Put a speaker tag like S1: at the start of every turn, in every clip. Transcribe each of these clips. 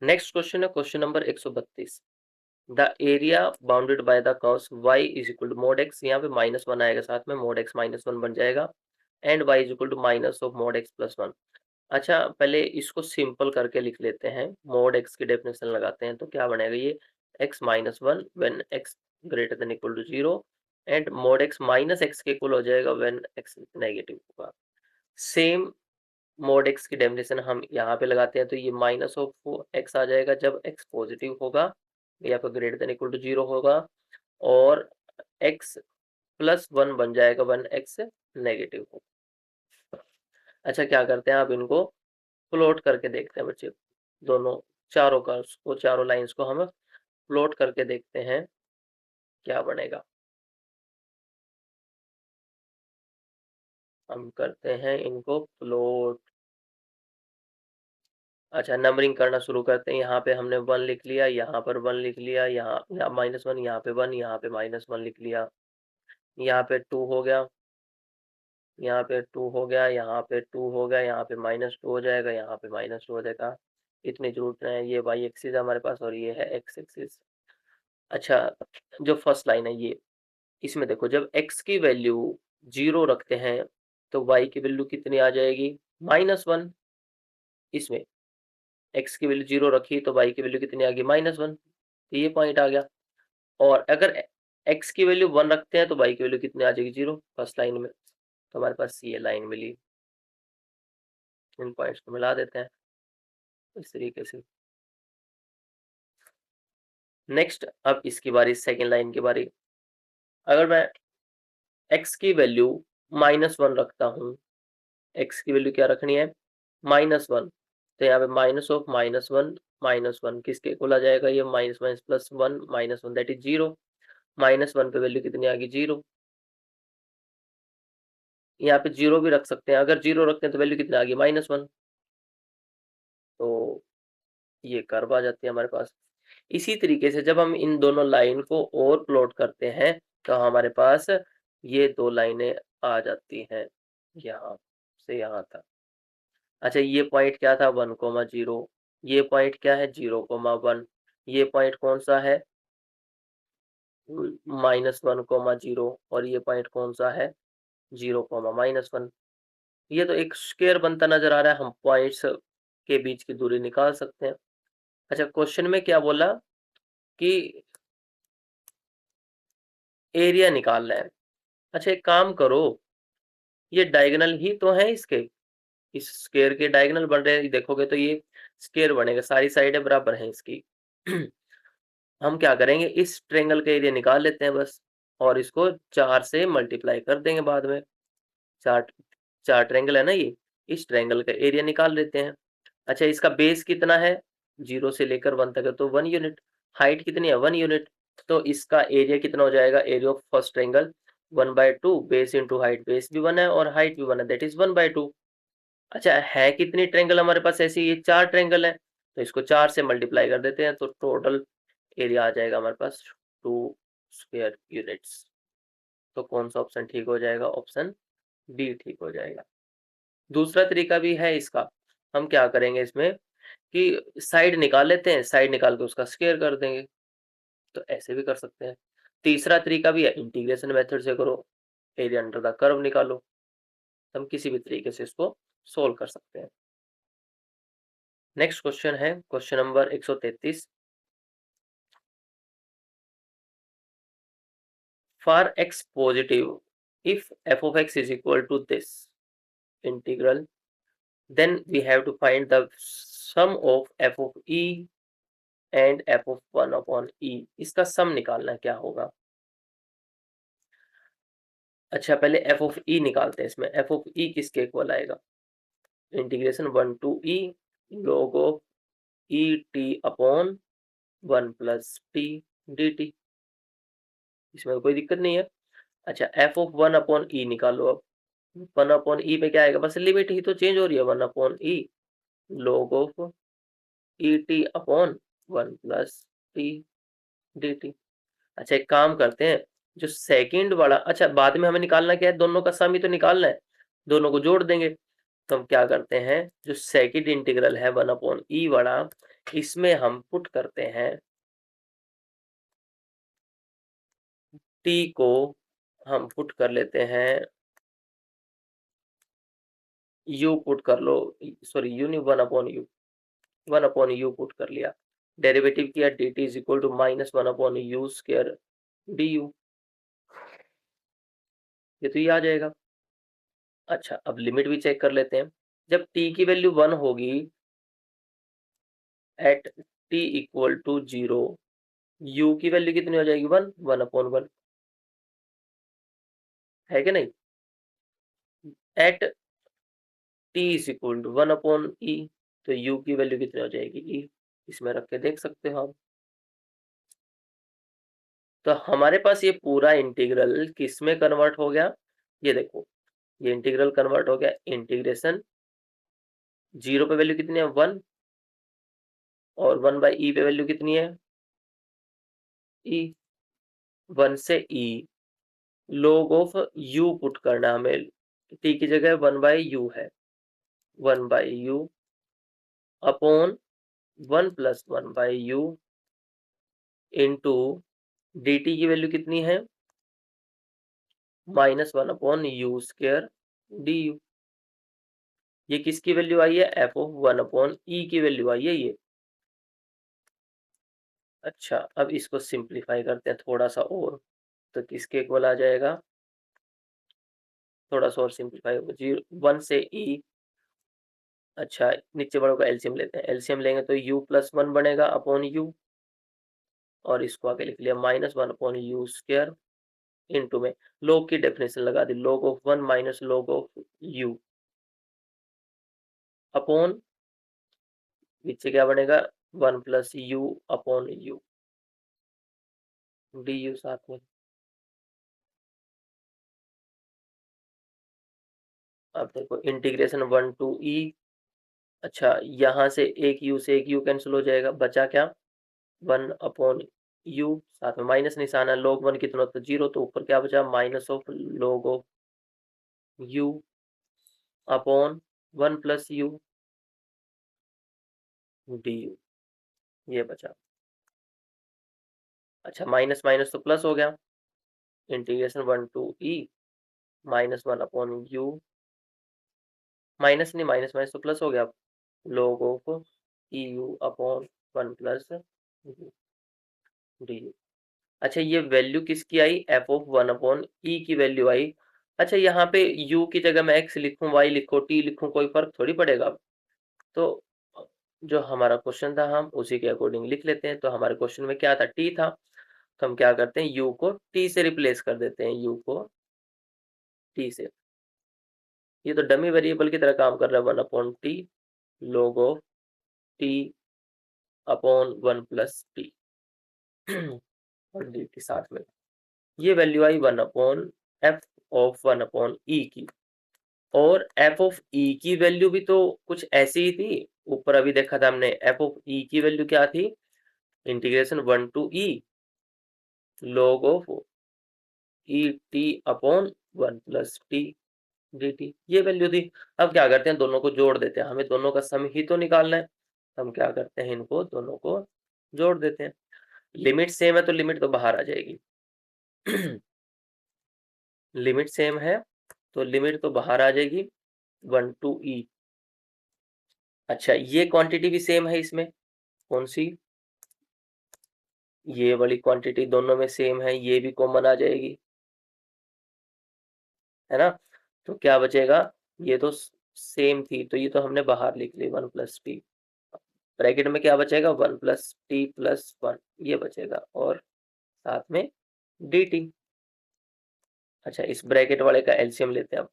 S1: Next question है question number 132। The area bounded by the curves y is equal to mod x, यहाँ पे -1 आएगा साथ में, मोड x -1 बन जाएगा, and y is equal to minus of mod x plus 1। अच्छा, पहले इसको सिंपल करके लिख लेते हैं, मोड x की डेफिनेशन लगाते हैं, तो क्या बनेगा ये x -1 when x greater than equal to 0, and mod x minus x के इक्वल हो जाएगा व्हेन x नेगेटिव होगा। सेम मोड x की डेफिनेशन हम यहाँ पे लगाते हैं, तो ये माइनस ऑफ x आ जाएगा जब x पॉजिटिव होगा या फिर ग्रेटर देन इक्वल टू 0 होगा, और x प्लस 1 बन जाएगा वन x नेगेटिव होगा। अच्छा, क्या करते हैं, आप इनको प्लॉट करके देखते हैं बच्चे, दोनों चारों कर्व्स को, चारों लाइंस को हम प्लॉट करके देखते हैं क्या बनेगा। हम करते हैं इनको प्लॉट। अच्छा, नंबरिंग करना शुरू करते हैं। यहाँ पे हमने 1 लिख लिया, यहाँ पर 1 लिख लिया, यहाँ -1, यहाँ पे 1, यहाँ पे -1 लिख लिया, यहाँ पे 2 हो गया, यहाँ पे 2 हो गया, यहाँ पे 2 हो गया, यहाँ पे -2 हो जाएगा, यहाँ पे -2 हो जाएगा। इतनी जरूरत है, ये y एक्सिस है हमारे पास और ये है x एक्सिस। अच्छा, जो फर्स्ट लाइन है ये, इसमें देखो जब x की वैल्यू 0 रखते हैं तो y की वैल्यू कितनी आ जाएगी, -1। इसमें x की वैल्यू 0 रखी तो y की वैल्यू कितनी आ गई, -1। तो ये पॉइंट आ गया। और अगर x की वैल्यू 1 रखते हैं तो y की वैल्यू कितनी आ जाएगी, 0, फर्स्ट लाइन में। तो हमारे पास ये लाइन मिली। इन पॉइंट्स को मिला देते हैं इस तरीके से। नेक्स्ट, अब इसकी बारी, सेकेंड लाइन की बारी। अगर मैं x की वैल्यू -1 रखता हूँ, x की वैल्यू क्या रखनी है, -1, तो यहाँ पे माइनस ऑफ -1 किसके इक्वल आ जाएगा, ये minus minus plus 1, -1 that is 0। -1 पे वैल्यू कितनी आ गई, 0। यहाँ पे 0 भी रख सकते हैं, अगर 0 रखते हैं तो वैल्यू कितनी आ गई, -1। तो ये कर्व आ जाती है हमारे पास। इसी तरीके से जब हम इन दोनों लाइन को और प्लॉट करते हैं तो हमारे पास ये दो लाइनें आ जाती हैं, यहाँ से यहाँ तक। अच्छा, ये पॉइंट क्या था, 1,0, ये पॉइंट क्या है, 0,1, ये पॉइंट कौन सा है, -1,0, और ये पॉइंट कौन सा है, 0,-1। ये तो एक स्क्वायर बनता नजर आ रहा है, हम पॉइंट्स के बीच की दूरी निकाल सकते हैं। अच्छा, क्वेश्चन में क्या बोला कि एरिया निकालना है। अच्छा, एक काम करो, ये डायगोनल ही तो है इसके, इस स्क्वायर के डायगोनल बन रहे हैं, देखोगे तो ये स्क्वायर बनेगा, सारी साइडें बराबर हैं इसकी। हम क्या करेंगे, इस ट्रायंगल का एरिया निकाल लेते हैं बस, और इसको 4 से मल्टीप्लाई कर देंगे बाद में। चार चार ट्रायंगल है ना ये, इस ट्रायंगल का एरिया निकाल लेते हैं। अच्छा, इसका बेस कितना है, 0 से लेकर 1 तक है तो 1 यूनिट। हाइट कितनी है, 1 यूनिट। तो इसका एरिया कितना हो जाएगा, area of first triangle 1/2, base into height, base भी 1 है और हाइट भी 1 है, दैट इज 1/2। अच्छा, है कितनी ट्रायंगल हमारे पास, ऐसे ये 4 ट्रायंगल है, तो इसको 4 से मल्टीप्लाई कर देते हैं, तो टोटल एरिया आ जाएगा हमारे पास 2 स्क्वायर यूनिट्स। तो कौन सा ऑप्शन ठीक हो जाएगा, ऑप्शन बी ठीक हो जाएगा। दूसरा तरीका भी है इसका, हम क्या करेंगे इसमें कि साइड निकाल लेते हैं, साइड निकाल के उसका स्क्वायर कर देंगे, तो ऐसे भी कर सकते हैं। तीसरा तरीका भी है, इंटीग्रेशन मेथड से करो, एरिया अंडर द कर्व निकालो। हम किसी भी तरीके से इसको सोल्व कर सकते हैं। नेक्स्ट क्वेश्चन है question number 133। For x positive, if f of x is equal to this integral, then we have to find the sum of f of e and f of 1 upon e। इसका सम निकालना क्या होगा। अच्छा, पहले f of e निकालते हैं। इसमें f of e किसके इक्वल आएगा, integration 1 to e log of e t upon 1 plus T dt। इसमें कोई दिक्कत नहीं है। अच्छा, f of 1 अपॉन e निकालो। अब 1 अपॉन ई पे क्या आएगा, बस लिमिट ही तो चेंज हो रही है, 1 upon E log of E T upon 1 plus T D T. अच्छा, एक काम करते हैं, जो सेकंड वाला, अच्छा बाद में हमें निकालना क्या है, दोनों का सम ही तो निकालना है, दोनों को जोड़ देंगे। तो हम क्या करते हैं, जो सेकंड इंटीग्रल है 1 अपॉन ई वाला, इसमें हम पुट करते हैं t को, हम पुट कर लेते हैं u पुट कर लो, सॉरी u नहीं, 1/u, 1/u पुट कर लिया, डेरिवेटिव किया, dt is equal to -1/u square du, ये तो ये आ जाएगा। अच्छा, अब लिमिट भी चेक कर लेते हैं। जब t की वैल्यू 1 होगी, at t equal to 0, u की वैल्यू कितनी हो जाएगी? 1, 1/1 है कि नहीं? At t is equal to 1/e, तो u की वैल्यू कितनी हो जाएगी? e, इसमें रख के देख सकते हो आप। तो हमारे पास ये पूरा इंटीग्रल किस में कन्वर्ट हो गया? ये देखो, ये इंटीग्रल कन्वर्ट हो गया इंटीग्रेशन, 0 पे वैल्यू कितनी है? 1, और 1/e पे वैल्यू कितनी है? e, 1 से e, log of u put करना है हमें, t की जगह 1/u है, 1/u upon 1 + 1/u into dt की वैल्यू कितनी है? -1/u square du। ये किसकी वैल्यू आई है? f(1/e) की वैल्यू आई है ये। अच्छा, अब इसको सिंप्लीफाई करते हैं थोड़ा सा और, तो किसके इक्वल आ जाएगा? थोड़ा सा और सिंप्लीफाई होगा, 1 से e, अच्छा नीचे वालों का एलसीएम लेते हैं, एलसीएम लेंगे तो u + 1 बनेगा अपॉन u, और इसको आगे लिख लिया -1/u स्क्वायर इंटू में log की डेफिनेशन लगा दी, log of 1 minus log of u upon, नीचे क्या बनेगा? 1 + u अपॉन u du साथ में। अब देखो इंटीग्रेशन 1 to e, अच्छा यहाँ से एक u से एक u कैंसिल हो जाएगा, बचा क्या? 1/u, साथ में माइनस निशान है, log 1 कितना होता है? 0, तो ऊपर क्या बचा? Minus of log of u upon 1 + u du, ये बचा। अच्छा, माइनस माइनस तो प्लस हो गया, integration 1 to e -1/u, minus नहीं, माइनस माइनस तो प्लस हो गया, log of eu upon 1 + u du। अच्छा, ये वैल्यू किसकी आई? f(1/e) की वैल्यू आई। अच्छा, यहाँ पे u की जगह मैं x लिखूं, y लिखूं, t लिखूं, कोई फर्क थोड़ी पड़ेगा। तो जो हमारा क्वेश्चन था हम उसी के अकॉर्डिंग लिख लेते हैं। तो हमारे क्वेश्चन में क्या था? t था, तो हम क्या करते हैं? u को t से रिप्लेस कर देते हैं, u को t से। ये तो डमी वेरिएबल की तरह काम कर रहा है, 1/t log of t upon 1 + t और डी के साथ में, ये वैल्यू आई 1/f(1/e) की। और f(e) की वैल्यू भी तो कुछ ऐसी ही थी, ऊपर अभी देखा था हमने, f(e) की वैल्यू क्या थी? Integration 1 to e log of e t upon 1 + t dt, ये वैल्यू थी। अब क्या करते हैं? दोनों को जोड़ देते हैं, हमें दोनों का सम ही तो निकालना है। हम क्या करते हैं? इनको दोनों को जोड़ देते हैं। लिमिट सेम है तो लिमिट तो बाहर आ जाएगी लिमिट सेम है तो लिमिट तो बाहर आ जाएगी, 1 to e। अच्छा, ये क्वांटिटी भी सेम है इसमें, कौन सी? ये वाली क्वांटिटी दोनों में सेम है, ये भी कॉमन आ जाएगी, है ना? तो क्या बचेगा? ये तो सेम थी, तो ये तो हमने बाहर लिख ली, 1 + t, ब्रैकेट में क्या बचेगा? 1 + t + 1, ये बचेगा, और साथ में dt। अच्छा, इस ब्रैकेट वाले का एलसीएम लेते हैं अब,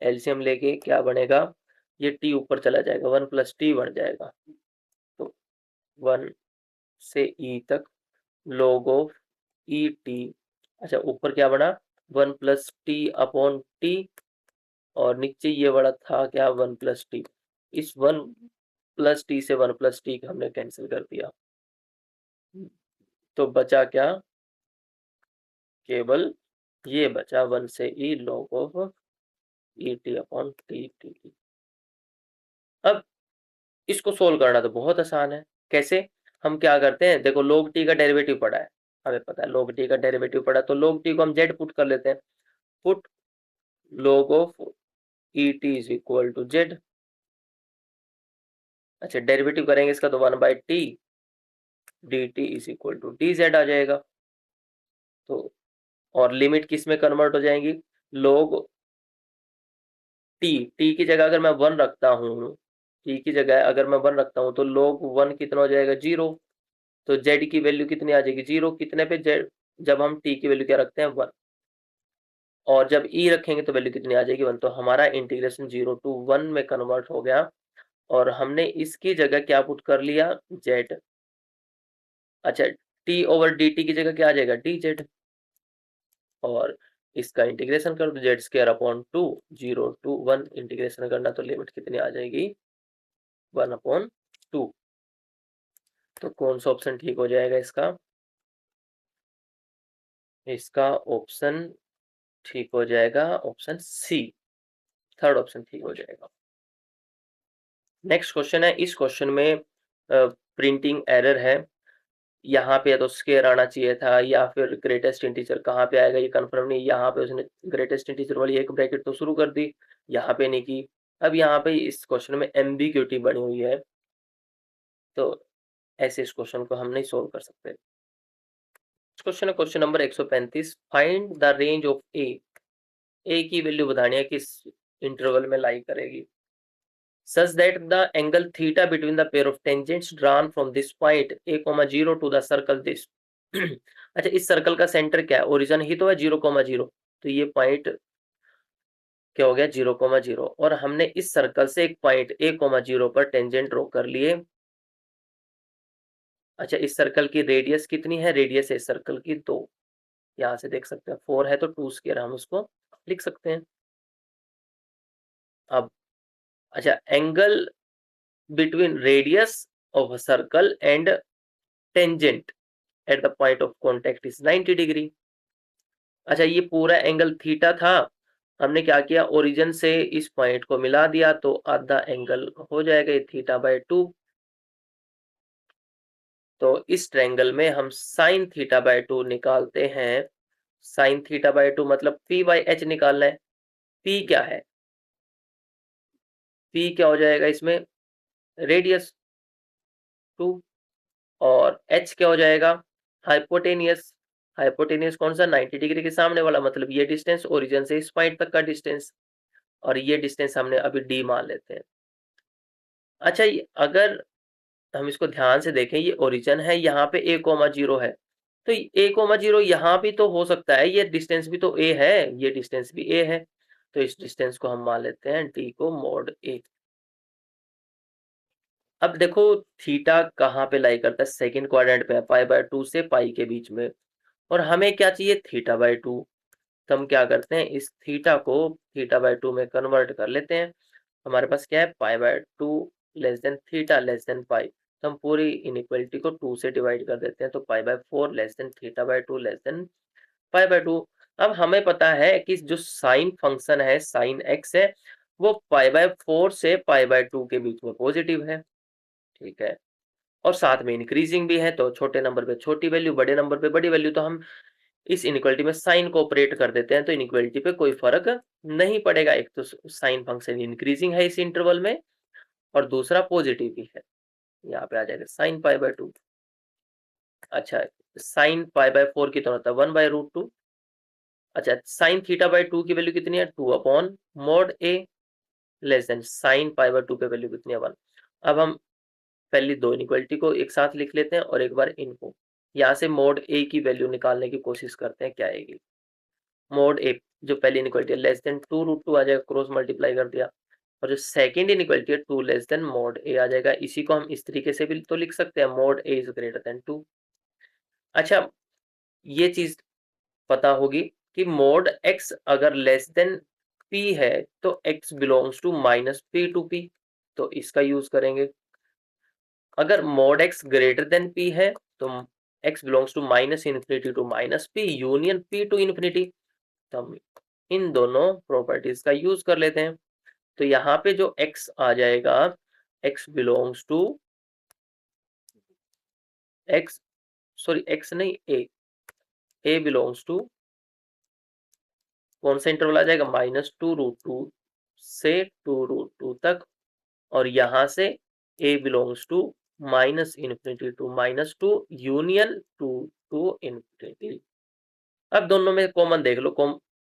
S1: एलसीएम लेके क्या बनेगा? ये t ऊपर चला जाएगा, 1 + t बन जाएगा, तो 1 से e तक log ऑफ ई टी। अच्छा, ऊपर क्या बना? 1 + t अपॉन t, और नीचे ये वाला था क्या? 1 + t। इस 1 + t से 1 + t का हमने कैंसिल कर दिया, तो बचा क्या? केवल ये बचा, 1 से e log of E T upon T T. अब इसको सोल्व करना तो बहुत आसान है। कैसे? हम क्या करते हैं, देखो log t का डेरिवेटिव पड़ा है, हमें पता है log t का डेरिवेटिव पड़ा, तो log t को हम z पुट कर लेते हैं। Put log of et is equal to z। अच्छा, डेरिवेटिव करेंगे इसका तो 1/t dt is equal to dz आ जाएगा। तो और लिमिट किस में कन्वर्ट हो जाएंगी, log t की जगह अगर मैं 1 रखता हूँ, t की जगह अगर मैं 1 रखता हूँ तो log 1 कितना हो जाएगा, 0। तो z की वैल्यू कितनी आ जाएगी, 0। कितने पे z, जब हम t की वैल्यू क्या रखते हैं, 1। और जब e रखेंगे तो वैल्यू कितनी आ जाएगी, 1। तो हमारा इंटीग्रेशन 0 to 1 में कन्वर्ट हो गया और हमने इसकी जगह क्या पुट कर लिया, z। अच्छा, t ओवर dt की जगह क्या आ जाएगा, dz। और इसका इंटीग्रेशन कर दो, Z square upon 2, 0 to 1 integration करना, तो लिमिट कितनी आ जाएगी, 1/2। तो कौन सा ऑप्शन ठीक हो जाएगा इसका, इसका ऑप्शन ठीक हो जाएगा ऑप्शन सी, थर्ड ऑप्शन ठीक हो जाएगा। नेक्स्ट क्वेश्चन है, इस क्वेश्चन में प्रिंटिंग एरर है। यहाँ पे या तो स्केयर आना चाहिए था या फिर ग्रेटेस्ट इंटीजर, कहाँ पे आएगा ये कंफर्म नहीं। यहाँ पे उसने ग्रेटेस्ट इंटीजर वाली एक ब्रैकेट तो शुरू कर दी, यहाँ पे नहीं की। अब यहाँ पे इस क्वेश्चन में एम्बिग्यूटी बनी हुई है, तो ऐसे इस क्वेश्चन को हम नहीं सोल्व कर सकते। क्वेश्चन है question number 135, find the range of A की वैल्यू बतानी है किस इंटरवल में लाई करेगी, such that the angle theta between the pair of tangents drawn from this point a, 0 to the circle this। अच्छा, इस सर्कल का सेंटर क्या है, ओरिजिन ही तो है 0, 0। तो ये पॉइंट क्या हो गया, 0, 0। और हमने इस सर्कल से एक पॉइंट a, 0 पर टेंजेंट ड्रॉ कर लिए। अच्छा, इस सर्कल की रेडियस कितनी है, रेडियस है इस सर्कल की 2। यहाँ से देख सकते हैं 4 है तो 2 स्क्वायर हम उसको लिख सकते हैं। अब अच्छा, angle between radius of a circle and tangent at the point of contact is 90 degree. अच्छा, ये पूरा एंगल थीटा था, हमने क्या किया, ओरिजिन से इस पॉइंट को मिला दिया तो आधा एंगल हो जाएगा ये θ/2। तो इस ट्रायंगल में हम sin θ/2 निकालते हैं। sin θ/2 मतलब p/h निकालना है। p क्या है, p क्या हो जाएगा इसमें, रेडियस 2। और h क्या हो जाएगा, हाइपोटेनियस। हाइपोटेनियस कौन सा, 90 डिग्री के सामने वाला, मतलब ये डिस्टेंस ओरिजिन से इस पॉइंट तक का डिस्टेंस। और ये डिस्टेंस हमने अभी d मान लेते हैं। अच्छा, अगर हम इसको ध्यान से देखें, ये ओरिजिन है, यहाँ पे a, 0 है, तो a, 0 यहाँ भी तो हो सकता है, ये डिस्टेंस भी तो a है, ये डिस्टेंस भी a है। तो इस डिस्टेंस को हम मान लेते हैं d को mod a। अब देखो थीटा कहाँ पे लाई करता है, सेकंड क्वाड्रेंट पे है, π/2 से पाई के बीच में। और हमें क्या चाहिए, θ/2। तो हम क्या करते हैं, इस थीटा को θ/2 में कन्वर्ट कर लेते हैं। हमारे पास क्या है, π/2 less than theta less than pi. तो हम पूरी इनइक्वालिटी को 2 से डिवाइड कर देते हैं, तो π/4 लेस देन θ/2 लेस देन π/2। अब हमें पता है कि जो साइन फंक्शन है, साइन x है, वो π/4 से π/2 के बीच में पॉजिटिव है, ठीक है। और साथ में इंक्रीजिंग भी है, तो छोटे नंबर पे छोटी वैल्यू, बड़े नंबर पे बड़ी वैल्यू। तो हम इस इनइक्वालिटी में साइन को ऑपरेट कर देते हैं, तो इनइक्वालिटी पे कोई फर्क नहीं पड़ेगा। एक तो साइन फंक्शन इंक्रीजिंग है इस इंटरवल में, और दूसरा पॉजिटिव भी है। यहाँ पे आ जाएगा साइन π/2। अच्छा, साइन π/4 कितना होता है, 1/√2। अच्छा, साइन θ/2 की वैल्यू कितनी है, 2/mod a less than sign π/2 पे वैल्यू कितनी है, 1। अब हम पहली दो इनइक्वालिटी को एक साथ लिख लेते हैं और एक बार इनको, यहाँ से मोड ए की वैल्यू निकालने की कोशिश करते हैं, क्या आएगी। मोड ए, जो पहली इनइक्वालिटी है, लेस देन 2√2 आ जाएगा, क्रॉस मल्टीप्लाई कर दिया। और जो सेकंड इनइक्वालिटी है, 2 लेस देन मोड ए आ जाएगा। इसी को हम इस तरीके से भी तो लिख सकते हैं, mode A is greater than 2। अच्छा, ये चीज पता होगी कि मोड एक्स अगर लेस देन पी है तो एक्स बिलोंग्स टू -p/p, तो इसका यूज करेंगे। अगर mod x greater than p है तो x belongs to -∞ to -p union p to infinity. तो हम इन दोनों प्रॉपर्टीज का यूज कर लेते हैं। तो यहाँ पे जो x आ जाएगा x बिलोंग्स टू x नहीं a बिलोंग्स टू कौन सा इंटरवल आ जाएगा, -2√2 से 2√2 तक, और यहां से a belongs to -∞ to -2 union 2 to infinity. अब दोनों में कॉमन देख लो,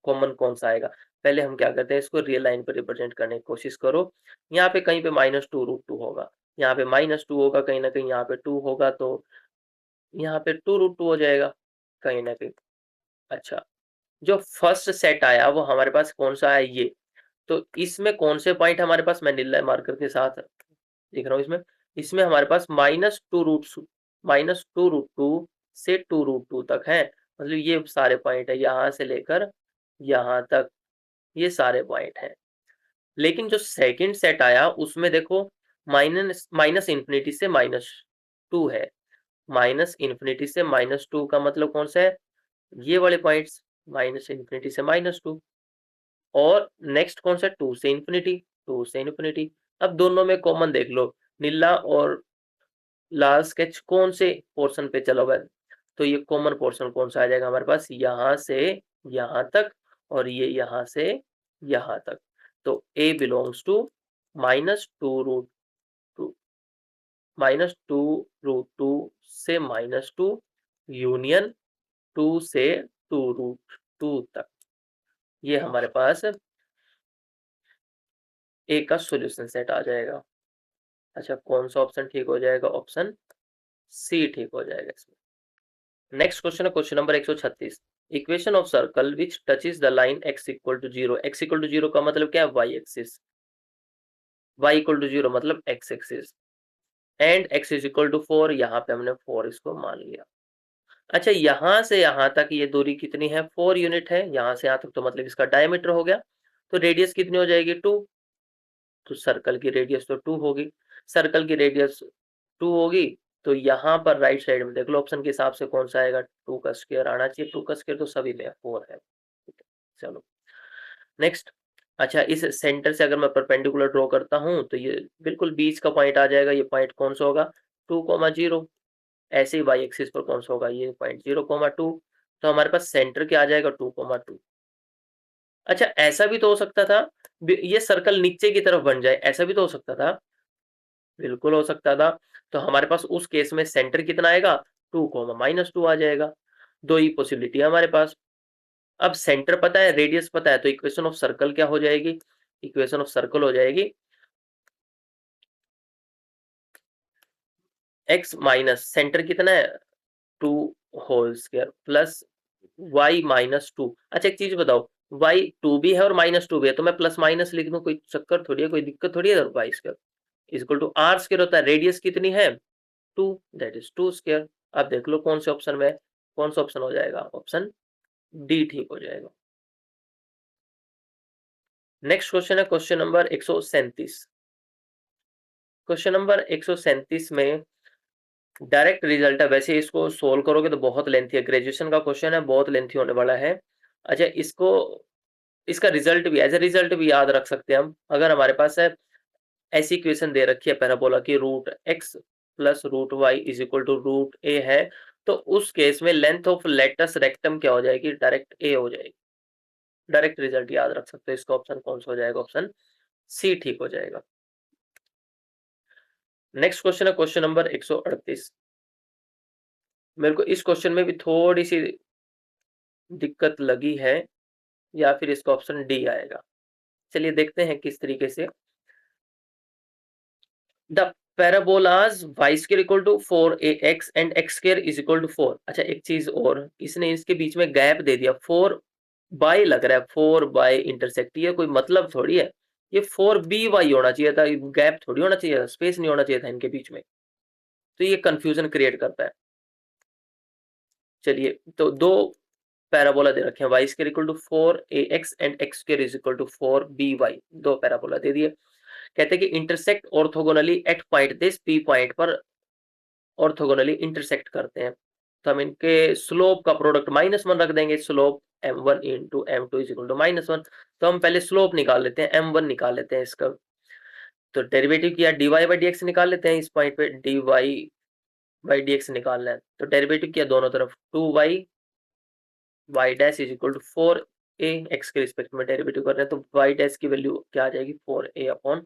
S1: कॉमन कौन सा आएगा। पहले हम क्या करते हैं, इसको रियल लाइन पर रिप्रेजेंट करने की कोशिश करो। यहाँ पे कहीं पे -2√2 होगा, यहाँ पे -2 होगा, कहीं ना कहीं यहाँ पे 2 होगा, तो यहाँ पे 2√2 हो जाएगा कहीं ना कहीं। अच्छा, जो फर्स्ट सेट आया वो हमारे पास कौन सा है, ये। तो इसमें कौन से पॉइंट हमारे पास, मैं नीला मार्कर के साथ लिख रहा हूँ, इसमें हमारे पास -2√2 से 2√2 तक है। मतलब ये सारे पॉइंट है, यहाँ से लेकर यहाँ तक ये सारे पॉइंट हैं। लेकिन जो सेकंड सेट आया उसमें देखो माइनस इन्फिनिटी से -2 है। -∞ से -2 का मतलब कौन सा है, ये वाले पॉइंट्स, -∞ से -2। और नेक्स्ट कौन सा, 2 से इन्फिनिटी, 2 से इन्फिनिटी। अब दोनों में कॉमन देख लो, नीला और लाल स्केच कौन से पोर्शन पे चला हुआ है, तो ये कॉमन पोर्शन कौन सा आ जाएगा हमारे पास, यहाँ से यहाँ तक, और ये यहाँ से यहाँ तक। तो a बिलोंग्स टू -2√2 से -2 यूनियन 2 से 2√2 तक। ये हमारे पास ए का सॉल्यूशन सेट आ जाएगा। अच्छा, कौन सा ऑप्शन ठीक हो जाएगा, ऑप्शन सी ठीक हो जाएगा इसमें। नेक्स्ट क्वेश्चन है question number 136। Equation of circle which touches the line x equal to 0। x equal to 0 का मतलब क्या है, y axis, y equal to 0 मतलब x axis, and x is equal to 4, यहाँ पे हमने 4 इसको मान लिया। अच्छा, यहाँ से यहाँ तक ये दूरी कितनी है, 4 यूनिट है, यहाँ से यहाँ तक, तो मतलब इसका डायमीटर हो गया। तो रेडियस कितनी हो जाएगी, 2। तो सर्कल की रेडियस तो 2 होगी, सर्कल की रेडियस 2 होगी। तो यहाँ पर राइट साइड में देख लो ऑप्शन के हिसाब से कौन सा आएगा, 2 का स्क्वायर आना चाहिए। 2 का स्क्वायर तो सभी में 4 है। चलो नेक्स्ट। अच्छा, इस सेंटर से अगर मैं परपेंडिकुलर ड्रॉ करता हूँ तो ये बिल्कुल बीच का पॉइंट आ जाएगा। ये पॉइंट कौन सा होगा, 2,0। ऐसे ही वाई एक्सिस पर कौन सा होगा, ये पॉइंट 0,2। तो हमारे पास सेंटर क्या आ जाएगा, 2,2। अच्छा, ऐसा भी तो हो सकता था ये सर्कल नीचे की तरफ बन जाए, ऐसा भी तो हो सकता था, बिल्कुल हो सकता था। तो हमारे पास उस केस में सेंटर कितना आएगा, 2,-2 आ जाएगा। दो ही पॉसिबिलिटी है हमारे पास। अब सेंटर पता है, रेडियस पता है, तो इक्वेशन ऑफ सर्कल क्या हो जाएगी, इक्वेशन ऑफ सर्कल हो जाएगी x माइनस सेंटर कितना है, 2 होल स्क्वायर प्लस y -2। अच्छा, एक चीज बताओ, y 2 भी है और -2 भी है, तो मैं प्लस माइनस लिख दूं, कोई चक्कर थोड़ी है, कोई दिक्कत थोड़ी है। y square equal to r square होता है, रेडियस कितनी है, 2, दैट इज 2 स्क्वायर। अब देख लो कौन से ऑप्शन में, कौन सा ऑप्शन हो जाएगा, ऑप्शन डी ठीक हो जाएगा। नेक्स्ट क्वेश्चन है क्वेश्चन नंबर 137। क्वेश्चन नंबर 137 में डायरेक्ट रिजल्ट है, वैसे इसको सोल्व करोगे तो बहुत लेंथी है, ग्रेजुएशन का क्वेश्चन है, बहुत लेंथी होने वाला है। अच्छा, इसको इसका रिजल्ट भी एज ए रिजल्ट भी याद रख सकते हैं हम। अगर हमारे पास है ऐसी इक्वेशन दे रखी है पैराबोला की √x plus √y is equal to √a है, तो उस केस में लेंथ ऑफ लेटस रेक्टम क्या हो जाएगी, डायरेक्ट a हो जाएगी। डायरेक्ट रिजल्ट याद रख सकते हो। इसका ऑप्शन कौन सा हो जाएगा, ऑप्शन सी ठीक हो जाएगा। नेक्स्ट क्वेश्चन है क्वेश्चन नंबर 138। मेरे को इस क्वेश्चन में भी थोड़ी सी दिक्कत लगी है, या फिर इसका ऑप्शन डी आएगा। चलिए देखते हैं किस तरीके से। The parabolas y square equal to 4ax and x square is equal to 4। अच्छा, एक चीज और, इसने इसके बीच में गैप दे दिया, 4 बाय लग रहा है, 4 बाय इंटरसेक्ट, ये कोई मतलब थोड़ी है, ये 4by होना चाहिए था, गैप थोड़ी होना चाहिए, स्पेस नहीं होना चाहिए था इनके बीच में, तो ये कंफ्यूजन क्रिएट करता है। चलिए, तो दो पैराबोला दे रखे हैं, y square equal to 4ax and x square is equal to 4by, दो पैराबोला दे दिए। कहते हैं कि intersect orthogonally at point this, p point पर ऑर्थोगोनली इंटरसेक्ट करते हैं। तो हम इनके स्लोप का प्रोडक्ट -1 रख देंगे, slope m1 into m2 is equal to -1। तो हम पहले स्लोप निकाल लेते हैं, m1 निकाल लेते हैं इसका। तो डेरिवेटिव किया, dy बाई डी एक्स निकाल लेते हैं इस पॉइंट पे, dy बाई डी एक्स निकालना है तो डेरिवेटिव किया दोनों तरफ, 2y y dash is equal to 4a, x के रिस्पेक्ट में डेरिवेटिव कर रहे हैं तो y डैश की वैल्यू क्या आ जाएगी 4a अपॉन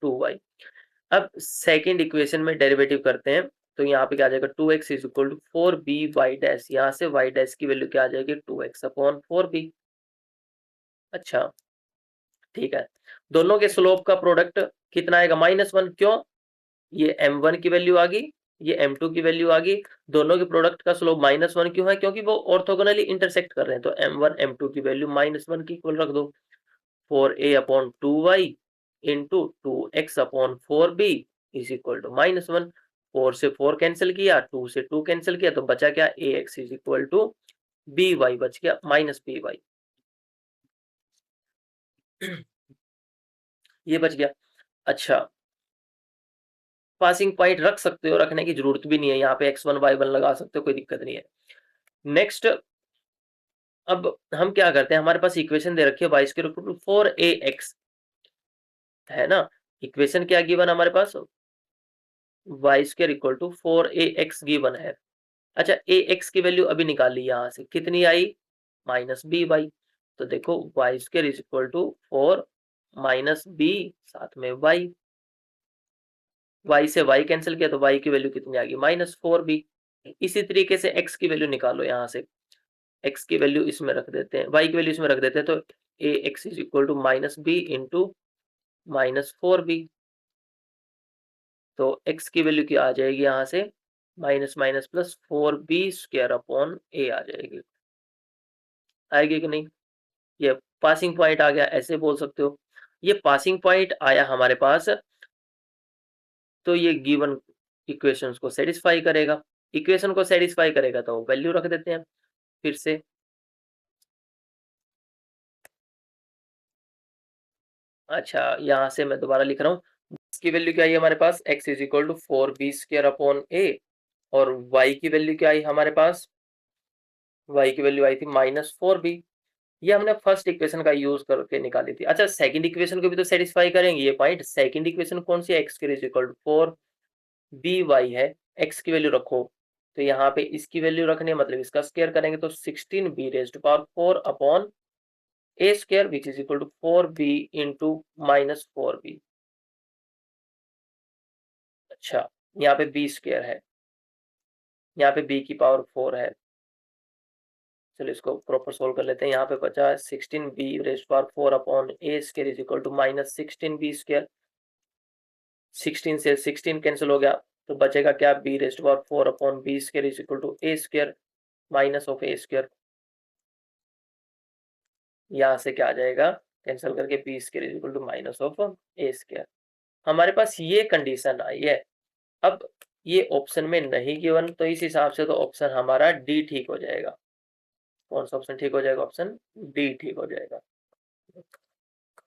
S1: 2y। अब सेकेंड इक्वेशन में डेरिवेटिव करते हैं तो यहाँ पे क्या आ जाएगा 2x is equal to 4b y dash, यहाँ से y डैश की वैल्यू क्या आ जाएगी 2x अपॉन 4b। अच्छा ठीक है, दोनों के स्लोप का प्रोडक्ट कितना आएगा -1, क्यों, ये m1 की वैल्यू आ गई, ये m2 की वैल्यू आ गई, दोनों के प्रोडक्ट का स्लोप -1 क्यों है, क्योंकि वो ऑर्थोगोनली इंटरसेक्ट कर रहे हैं, तो m1 m2 की वैल्यू -1 की इक्वल रख दो, 4a upon 2y into 2x upon 4b is equal to -1। 4 से 4 कैंसिल किया, 2 से 2 कैंसिल किया तो बचा क्या, ax is equal to by बच गया -by, ये बच गया। अच्छा, पासिंग पॉइंट रख सकते हो, रखने की जरूरत भी नहीं है, यहाँ पे x1 y1 लगा सकते हो, कोई दिक्कत नहीं है। नेक्स्ट, अब हम क्या करते हैं, हमारे पास इक्वेशन दे रखी है y square equal to 4ax, है ना, इक्वेशन क्या गिवन हमारे पास, y square equal to 4ax given है। अच्छा, ax की वैल्यू अभी निकाल ली, यहाँ से कितनी आई -by, तो देखो y square is equal to 4 b साथ में y से y कैंसिल किया तो y की वैल्यू कितनी आ गई -4b। इसी तरीके से x की वैल्यू निकालो, यहाँ से x की वैल्यू इसमें रख देते हैं, y की वैल्यू इसमें रख देते हैं, तो ax is equal to -b into -4b, तो x की वैल्यू क्या आ जाएगी, यहाँ से minus minus plus 4b square upon a आ जाएगी, आएगी कि नहीं, ये पासिंग पॉइंट आ गया, ऐसे बोल सकते हो। ये पासिंग पॉइंट आया हमारे पास तो ये गिवन इक्वेशंस को सेटिस्फाई करेगा, इक्वेशन को सेटिस्फाई करेगा तो वैल्यू रख देते हैं फिर से। अच्छा, यहाँ से मैं दोबारा लिख रहा हूँ, इसकी वैल्यू क्या आई हमारे पास, x is equal to 4b square upon a, और y की वैल्यू क्या आई हमारे पास, y की वैल्यू आई थी -4b, ये हमने फर्स्ट इक्वेशन का यूज करके निकाली थी। अच्छा, सेकंड इक्वेशन को भी तो सेटिस्फाई करेंगे ये पॉइंट, सेकंड इक्वेशन कौन सी है, x is equal to 4by है, x की वैल्यू रखो, तो यहाँ पे इसकी वैल्यू रखने मतलब इसका स्क्वायर करेंगे तो 16b raised to power 4 upon a square which is equal to 4b into -4b। अच्छा, यहाँ पे b स्क्वायर है, यहाँ पे b की पावर 4 है, चलो इसको प्रॉपर सोल्व कर लेते हैं। यहाँ पे बचा 16b raised to power 4 upon a square is equal to -16b square, 16 से 16 कैंसिल हो गया तो बचेगा क्या, b raised to power 4 upon b square is equal to a square minus of a square, यहाँ से क्या आ जाएगा, कैंसिल करके b square is equal to minus of a square. हमारे पास ये कंडीशन आई है। अब ये ऑप्शन में नहीं गिवन, तो इस हिसाब से तो ऑप्शन हमारा डी ठीक हो जाएगा। कौन सा ऑप्शन ठीक हो जाएगा, ऑप्शन डी ठीक हो जाएगा।